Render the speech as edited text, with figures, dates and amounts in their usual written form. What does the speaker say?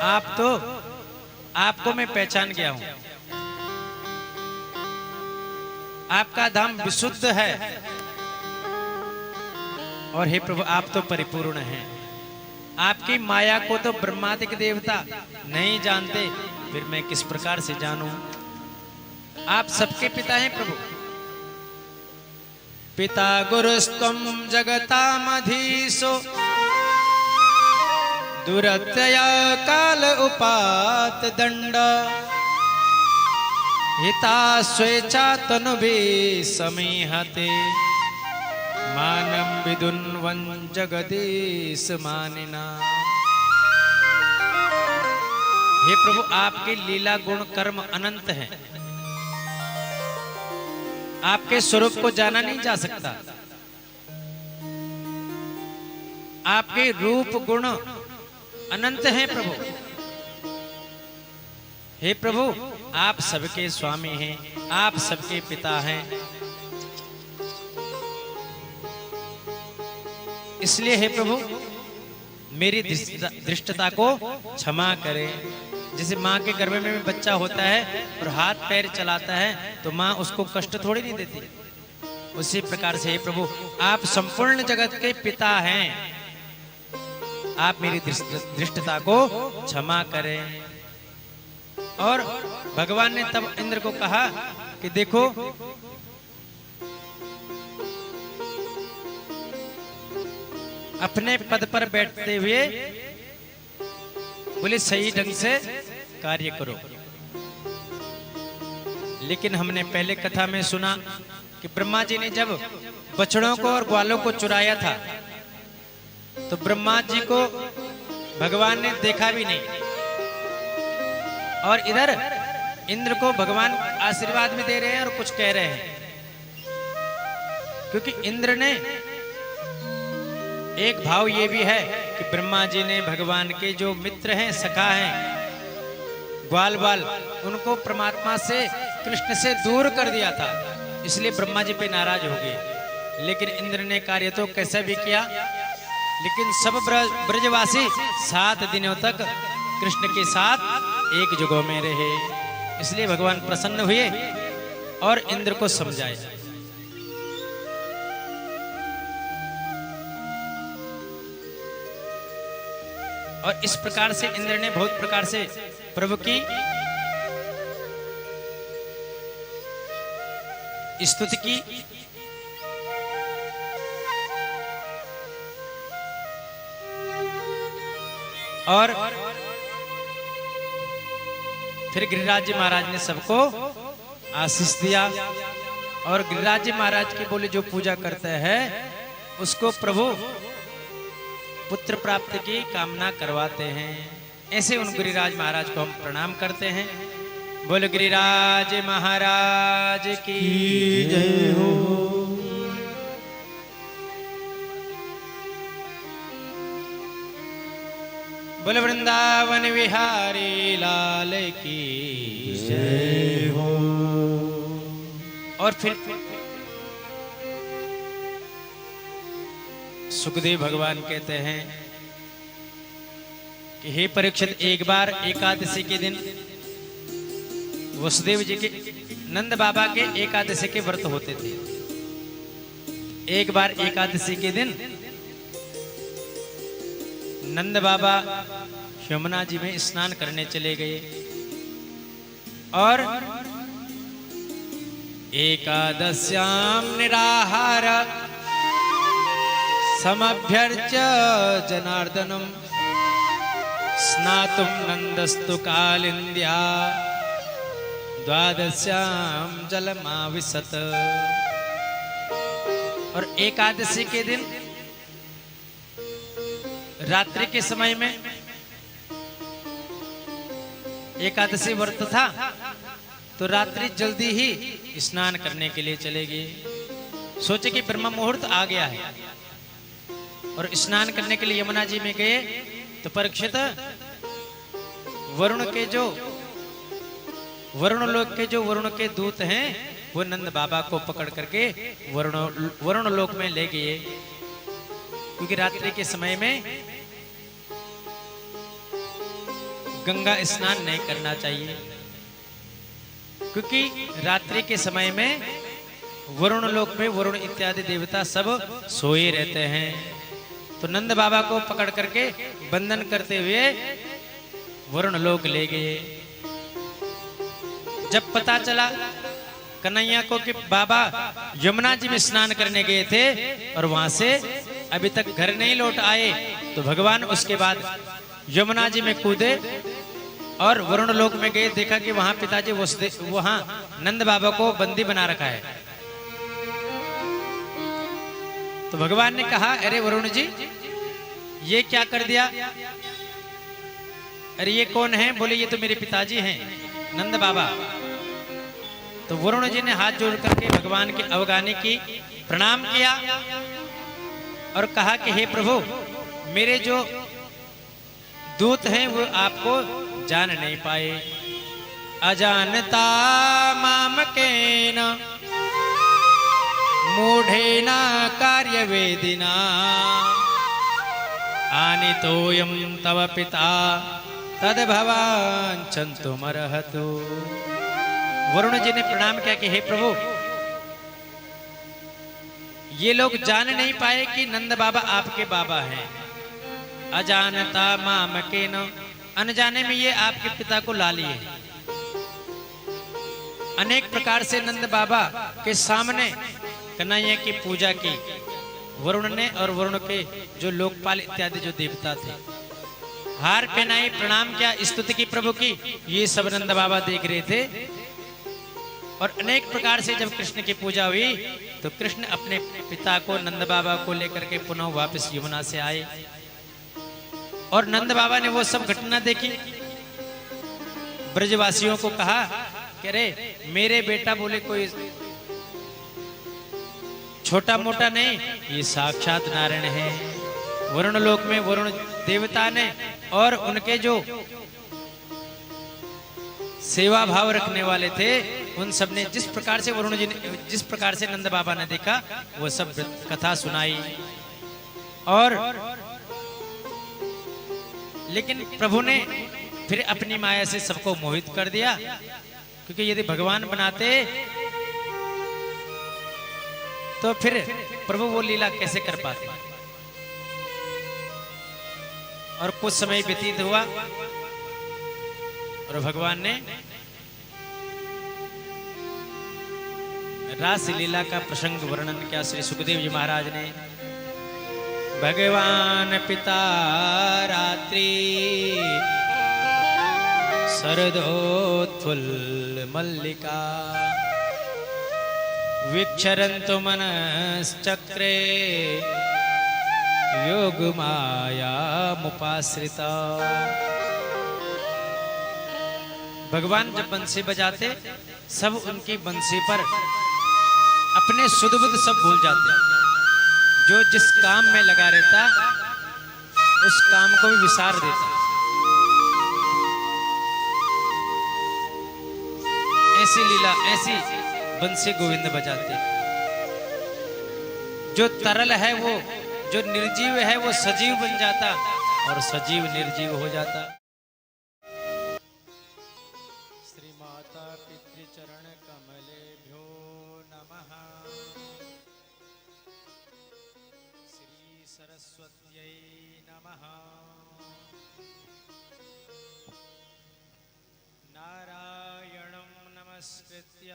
आपको मैं पहचान गया हूं। आपका धाम विशुद्ध है और हे प्रभु आप तो परिपूर्ण हैं। आपकी माया को तो ब्रह्मादिक देवता नहीं जानते, फिर मैं किस प्रकार से जानूं। आप सबके पिता हैं प्रभु। पिता गुरुस्त्वं जगतामधीशो दुरत्यया काल उपात दंड हिता स्वेच्छा तनुभिः समीहते मानं विदुन्वन् जगदीश मानिना। हे प्रभु आपके लीला गुण कर्म अनंत हैं। आपके स्वरूप को जाना नहीं जा सकता। आपके रूप गुण अनंत हैं प्रभु। हे प्रभु आप सबके स्वामी हैं, आप सबके पिता हैं। इसलिए हे प्रभु मेरी दृष्टता को क्षमा करें। जैसे माँ के गर्भ में बच्चा होता है और हाथ पैर चलाता है तो माँ उसको कष्ट थोड़ी नहीं देती, उसी प्रकार से हे प्रभु आप संपूर्ण जगत के पिता हैं। आप मेरी दृष्टता को क्षमा करें। और भगवान ने तब इंद्र को कहा कि देखो अपने पद पर बैठते हुए बोले सही ढंग से कार्य करो। लेकिन हमने पहले कथा में सुना कि ब्रह्मा जी ने जब बछड़ों को और ग्वालों को चुराया था तो ब्रह्मा जी को भगवान ने देखा भी नहीं, और इधर इंद्र को भगवान आशीर्वाद में दे रहे हैं और कुछ कह रहे हैं। क्योंकि इंद्र ने एक भाव ये भी है कि ब्रह्मा जी ने भगवान के जो मित्र हैं, सखा हैं, ग्वाल बाल, उनको परमात्मा से कृष्ण से दूर कर दिया था, इसलिए ब्रह्मा जी पे नाराज हो गए। लेकिन इंद्र ने कार्य तो कैसा भी किया, लेकिन सब ब्रजवासी 7 दिनों तक कृष्ण के साथ एक जगह में रहे। इसलिए भगवान प्रसन्न हुए और इंद्र को समझाए। और इस प्रकार से इंद्र ने बहुत प्रकार से प्रभु की स्तुति की। और फिर गिरिराज जी महाराज ने सबको आशीष दिया। और गिरिराज जी महाराज के बोले जो पूजा करते हैं उसको प्रभु पुत्र प्राप्ति की कामना करवाते हैं। ऐसे उन गिरिराज महाराज को हम प्रणाम करते हैं। बोलो गिरिराज महाराज की जय हो। बोलो वृंदावन विहारी लाल की जय हो। और फिर सुखदेव भगवान कहते हैं कि हे परीक्षित, एक बार एकादशी के दिन वसुदेव जी के नंद बाबा के एकादशी के व्रत होते थे। एक बार एकादशी के दिन नंद बाबा यमुना जी में स्नान करने चले गए और एकादश्याम निराहार समभ्यर्च्य जनार्दनम स्नातुम नंदस्तु कालिंद्या द्वादश्याम जलमाविशत। और एकादशी के दिन रात्रि के समय में एकादशी व्रत था तो रात्रि जल्दी ही स्नान करने के लिए चले गए। सोचे कि ब्रह्म मुहूर्त आ गया है और स्नान करने के लिए यमुना जी में गए तो परीक्षित वरुण के दूत हैं वो नंद बाबा को पकड़ करके वरुण लोक में ले गए। क्योंकि रात्रि के समय में गंगा स्नान नहीं करना चाहिए, क्योंकि रात्रि के समय में वरुण लोक में वरुण इत्यादि देवता सब सोए रहते हैं। तो नंद बाबा को पकड़ करके बंधन करते हुए वरुण लोक ले गए। जब पता चला कन्हैया को कि बाबा यमुना जी में स्नान करने गए थे और वहां से अभी तक घर नहीं लौट आए, तो भगवान उसके बाद यमुना जी में कूदे और वरुण लोक में गए। देखा कि वहां पिताजी वहां नंद बाबा को बंदी बना रखा है। तो भगवान ने कहा, अरे वरुण जी ये क्या कर दिया? अरे ये कौन है? बोले ये तो मेरे पिताजी हैं नंद बाबा। तो वरुण जी ने हाथ जोड़ करके भगवान की अवगानी की, प्रणाम किया और कहा कि हे प्रभु, मेरे जो दूत हैं वो आपको जान नहीं पाए। अजानता माम के न मूढ़ेन कार्य वेदिना आनि तोयम तव पिता तद भवान चंतुमर्हतु। वरुण जी ने प्रणाम किया कि हे प्रभु, ये लोग जान नहीं पाए कि नंद बाबा आपके बाबा हैं। अजानता माम के न, अनजाने में ये आपके पिता को ला लिए। अनेक प्रकार से नंद बाबा के सामने कन्हैया की पूजा की वरुण ने, और वरुण के जो लोकपाल इत्यादि जो देवता थे, हार पहनाई, प्रणाम किया, स्तुति की प्रभु की। ये सब नंद बाबा देख रहे थे। और अनेक प्रकार से जब कृष्ण की पूजा हुई तो कृष्ण अपने पिता को, नंद बाबा को लेकर के पुनः वापस यमुना से आए। और नंद बाबा ने वो सब घटना देखी, ब्रजवासियों को कहा कि अरे मेरे बेटा बोले कोई छोटा मोटा नहीं, ये साक्षात नारायण है। वरुण लोक में वरुण देवता ने और उनके जो सेवा भाव रखने वाले थे, उन सब ने जिस प्रकार से वरुण जी ने, जिस प्रकार से नंद बाबा ने देखा, वो सब कथा सुनाई। और लेकिन प्रभु ने फिर अपनी माया से सबको मोहित कर दिया, क्योंकि यदि भगवान बनाते तो फिर प्रभु वो लीला कैसे कर पाते। और कुछ समय व्यतीत हुआ और भगवान ने रास लीला का प्रसंग वर्णन किया। श्री सुखदेव जी महाराज ने, भगवान पिता रात्रि शरदोत्फुल्ल मल्लिका विक्षरन्तु मनश्चक्रे योग माया मुपाश्रिता। भगवान जब बंसी बजाते, सब उनकी बंसी पर अपने सुध बुध सब भूल जाते। जो जिस काम में लगा रहता उस काम को भी विसार देता। ऐसी लीला, ऐसी बंसी गोविंद बजाते। जो तरल है वो, जो निर्जीव है वो सजीव बन जाता, और सजीव निर्जीव हो जाता। श्री माता पितृचरण कमलेभ्यो नमः। श्री सरस्वत्यै नमः। नारायणं नमस्कृत्य